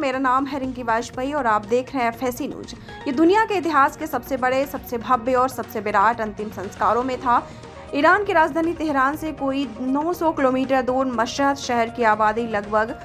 मेरा नाम है रिंकी वाजपेयी और आप देख रहे हैं FSC न्यूज। ये दुनिया के इतिहास के सबसे बड़े, सबसे भव्य और सबसे विराट अंतिम संस्कारों में था। ईरान की राजधानी तेहरान से कोई 900 किलोमीटर दूर मशहद शहर की आबादी लगभग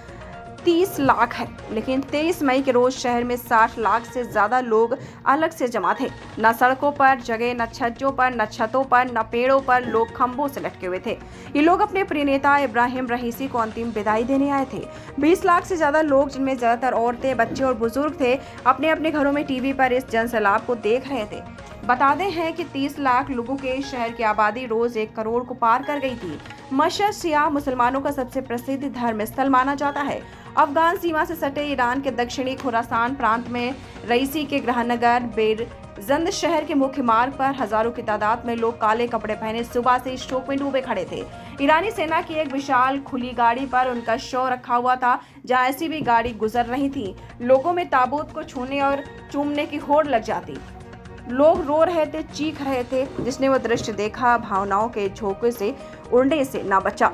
30 लाख है, लेकिन 23 मई के रोज शहर में 60 लाख से ज्यादा लोग अलग से जमा थे। न सड़कों पर जगह, न छज्जों पर, न छतों पर, न पेड़ों पर, लोग खंभों से लटके हुए थे। ये लोग अपने प्रिय नेता इब्राहिम रईसी को अंतिम विदाई देने आए थे। 20 लाख से ज्यादा लोग, जिनमें ज्यादातर औरतें, बच्चे और बुजुर्ग थे, अपने अपने घरों में टीवी पर इस जनसैलाब को देख रहे थे। बता दें हैं कि 30 लाख लोगों के शहर की आबादी रोज 1 करोड़ को पार कर गई थी। मशहद शिया मुसलमानों का सबसे प्रसिद्ध धर्म स्थल माना जाता है। अफगान सीमा से सटे ईरान के दक्षिणी खुरासान प्रांत में रईसी के गृहनगर बेरजंद शहर के मुख्य मार्ग पर हजारों की तादाद में लोग काले कपड़े पहने सुबह से शोक में डूबे खड़े थे। ईरानी सेना की एक विशाल खुली गाड़ी पर उनका शव रखा हुआ था। जहां ऐसी भी गाड़ी गुजर रही थी, लोगों में ताबूत को छूने और चूमने की होड़ लग जाती। लोग रो रहे थे, चीख रहे थे। जिसने वो दृश्य देखा, भावनाओं के झोंके से उड़ने से ना बचा।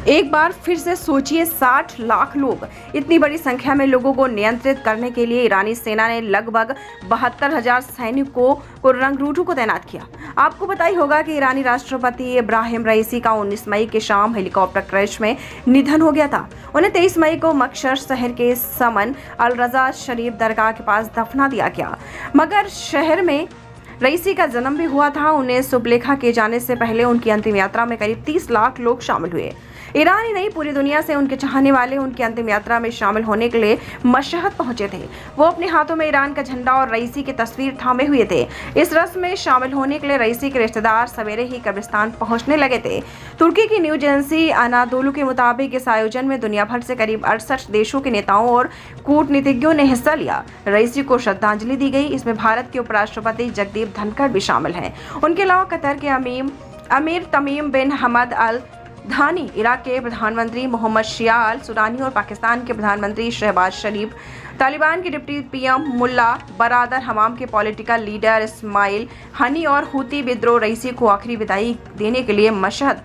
एक बार फिर से सोचिए, 60 लाख लोग, इतनी बड़ी संख्या में लोगों को नियंत्रित करने के लिए ईरानी सेना ने लगभग 72,000 सैनिकों को रंगरूटू को तैनात किया। आपको पता ही होगा कि ईरानी राष्ट्रपति इब्राहिम रईसी का 19 मई की शाम हेलीकॉप्टर क्रैश में निधन हो गया था। उन्हें 23 मई को मकसद शहर के समन अल रजा शरीफ दरगाह के पास दफना दिया गया। मगर शहर में रईसी का जन्म भी हुआ था। उन्हें सुबलेखा किए जाने से पहले उनकी अंतिम यात्रा में करीब 30 लाख लोग शामिल हुए। ईरान ही नहीं, पूरी दुनिया से उनके चाहने वाले उनकी अंतिम यात्रा में शामिल होने के लिए मशहद पहुंचे थे। वो अपने हाथों में ईरान का झंडा और रईसी की तस्वीर थामे हुए थे। इस रस्म में शामिल होने के लिए रईसी के रिश्तेदार सवेरे ही कब्रिस्तान पहुंचने लगे थे। तुर्की की न्यूज एजेंसी अनादोलू के मुताबिक इस आयोजन में दुनिया भर से करीब 68 देशों के नेताओं और कूटनीतिज्ञों ने हिस्सा लिया। रईसी को श्रद्धांजलि दी गई। इसमें भारत के उपराष्ट्रपति जगदीप धनखड़ भी शामिल हैं। उनके अलावा कतर के अमीर तमीम बिन हमद अल धानी, इराक के प्रधानमंत्री मोहम्मद शिया अल सुरानी और पाकिस्तान के प्रधानमंत्री शहबाज शरीफ, तालिबान के डिप्टी PM मुल्ला बरादर हमाम के पॉलिटिकल लीडर इस्माइल हनी और हुती विद्रोह रईसी को आखिरी विदाई देने के लिए मशहद।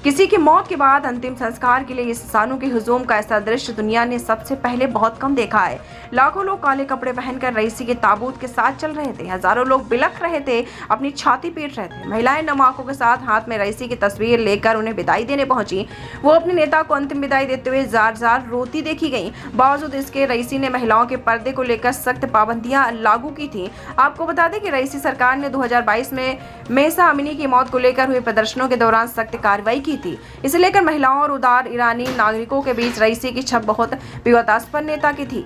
किसी की मौत के बाद अंतिम संस्कार के लिए इस इंसानों के हुजूम का ऐसा दृश्य दुनिया ने सबसे पहले बहुत कम देखा है। लाखों लोग काले कपड़े पहनकर रईसी के ताबूत के साथ चल रहे थे। हजारों लोग बिलख रहे थे, अपनी छाती पीट रहे थे। महिलाएं नम आंखों के साथ हाथ में रईसी की तस्वीर लेकर उन्हें विदाई देने पहुंची। वो अपने नेता को अंतिम विदाई देते हुए जार जार रोती देखी गई। बावजूद इसके रईसी ने महिलाओं के पर्दे को लेकर सख्त पाबंदियां लागू की थी। आपको बता दें कि रईसी सरकार ने 2022 में महसा अमीनी की मौत को लेकर हुए प्रदर्शनों के दौरान सख्त कार्रवाई की थी। इसे लेकर महिलाओं और उदार ईरानी नागरिकों के बीच रईसी की छप बहुत विवादास्पद नेता की थी।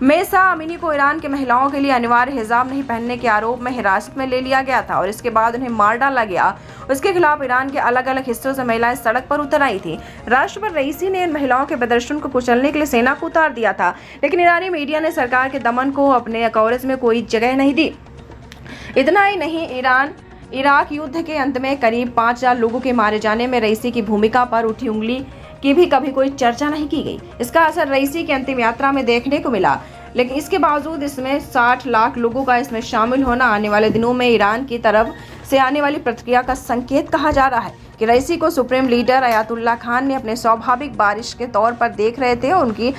महसा अमीनी को ईरान के महिलाओं के लिए अनिवार्य हिजाब नहीं पहनने के आरोप में हिरासत में ले लिया गया था और इसके बाद उन्हें मार डाला गया। उसके खिलाफ ईरान के अलग अलग हिस्सों से महिलाएं सड़क पर उतर आई थी। राष्ट्रपति रईसी ने इन महिलाओं के प्रदर्शन को कुचलने के लिए सेना को उतार दिया था, लेकिन ईरानी मीडिया ने सरकार के दमन को अपने कवरेज में कोई जगह नहीं दी। इतना ही नहीं, इराक युद्ध के अंत में करीब 5,000 लोगों के मारे जाने में रईसी की भूमिका पर उठी उंगली की भी कभी कोई चर्चा नहीं की गई। इसका असर रईसी की अंतिम यात्रा में देखने को मिला, लेकिन इसके बावजूद इसमें 60 लाख लोगों का इसमें शामिल होना आने वाले दिनों में ईरान की तरफ से आने वाली प्रतिक्रिया का संकेत कहा जा रहा है कि रईसी को सुप्रीम लीडर अयातुल्ला खान ने अपने स्वाभाविक बारिश के तौर पर देख रहे थे और उनकी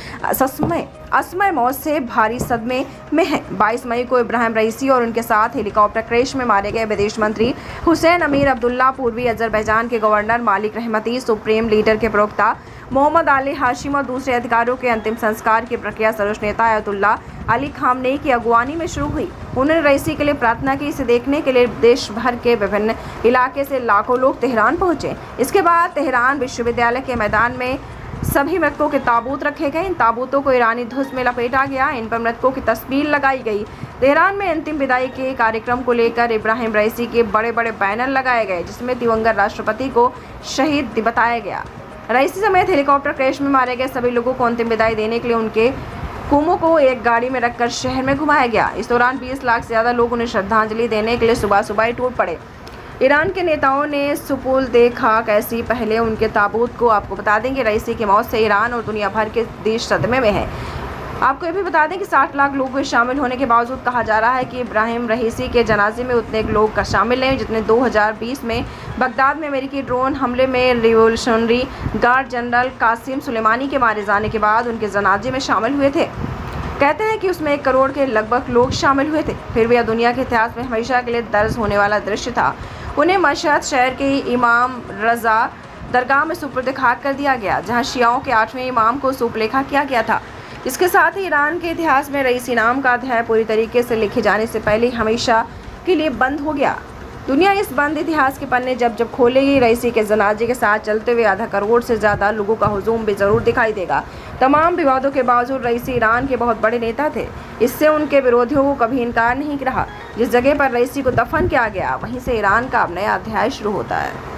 असमय मौत से भारी सदमे में है। 22 मई को इब्राहिम रईसी और उनके साथ हेलीकॉप्टर क्रैश में मारे गए विदेश मंत्री हुसैन अमीर अब्दुल्ला, पूर्वी अजरबैजान के गवर्नर मालिक रहमती, सुप्रीम लीडर के प्रवक्ता मोहम्मद अली हाशिम और दूसरे अधिकारियों के अंतिम संस्कार की प्रक्रिया सर्वोच्च नेता अयातुल्ला अली खामनेई की अगुवानी में शुरू हुई। उन्होंने रईसी के लिए प्रार्थना की। इसे देखने के लिए देश भर के विभिन्न इलाके से लाखों लोग तेहरान पहुंचे। इसके बाद तेहरान विश्वविद्यालय के मैदान में सभी मृतकों के ताबूत रखे गए। इन ताबूतों को ईरानी ध्वज में लपेटा गया। इन पर मृतकों की तस्वीर लगाई गई। तेहरान में अंतिम विदाई के कार्यक्रम को लेकर इब्राहिम रईसी के बड़े बड़े बैनर लगाए गए, जिसमें दिवंगत राष्ट्रपति को शहीद बताया गया। रईसी समेत हेलीकॉप्टर क्रैश में मारे गए सभी लोगों को अंतिम विदाई देने के लिए उनके कुमों को एक गाड़ी में रखकर शहर में घुमाया गया। इस दौरान 20 लाख से ज्यादा लोग उन्हें श्रद्धांजलि देने के लिए सुबह सुबह ही टूट पड़े। ईरान के नेताओं ने सुपुल देखा कैसी पहले उनके ताबूत को। आपको बता दें कि रईसी की मौत से ईरान और दुनिया भर के देश सदमे में हैं। आपको ये भी बता दें कि 60 लाख लोगों के शामिल होने के बावजूद कहा जा रहा है कि इब्राहिम रईसी के जनाजे में उतने लोग का शामिल हैं जितने 2020 में बगदाद में अमेरिकी ड्रोन हमले में revolutionary guard general Qasem Soleimani के मारे जाने के बाद उनके जनाजे में शामिल हुए थे। कहते हैं कि उसमें 1 करोड़ के लगभग लोग शामिल हुए थे। फिर भी यह दुनिया के इतिहास में हमेशा के लिए दर्ज होने वाला दृश्य था। उन्हें मशहद शहर के इमाम रजा दरगाह में सुपुर्द खाक कर दिया गया, जहां शियाओं के 8वें इमाम को सुपलेखा किया गया था। इसके साथ ही ईरान के इतिहास में रईसी नाम का अध्याय पूरी तरीके से लिखे जाने से पहले हमेशा के लिए बंद हो गया। दुनिया इस बंद इतिहास के पन्ने जब खोलेगी, रईसी के जनाजे के साथ चलते हुए आधा करोड़ से ज़्यादा लोगों का हुजूम भी ज़रूर दिखाई देगा। तमाम विवादों के बावजूद रईसी ईरान के बहुत बड़े नेता थे। इससे उनके विरोधियों को कभी इनकार नहीं रहा। जिस जगह पर रईसी को दफन किया गया, वहीं से ईरान का अब नया अध्याय शुरू होता है।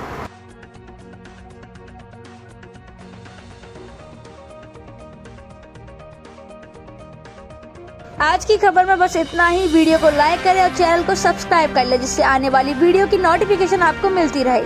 आज की खबर में बस इतना ही। वीडियो को लाइक करें और चैनल को सब्सक्राइब कर लें, जिससे आने वाली वीडियो की नोटिफिकेशन आपको मिलती रहे।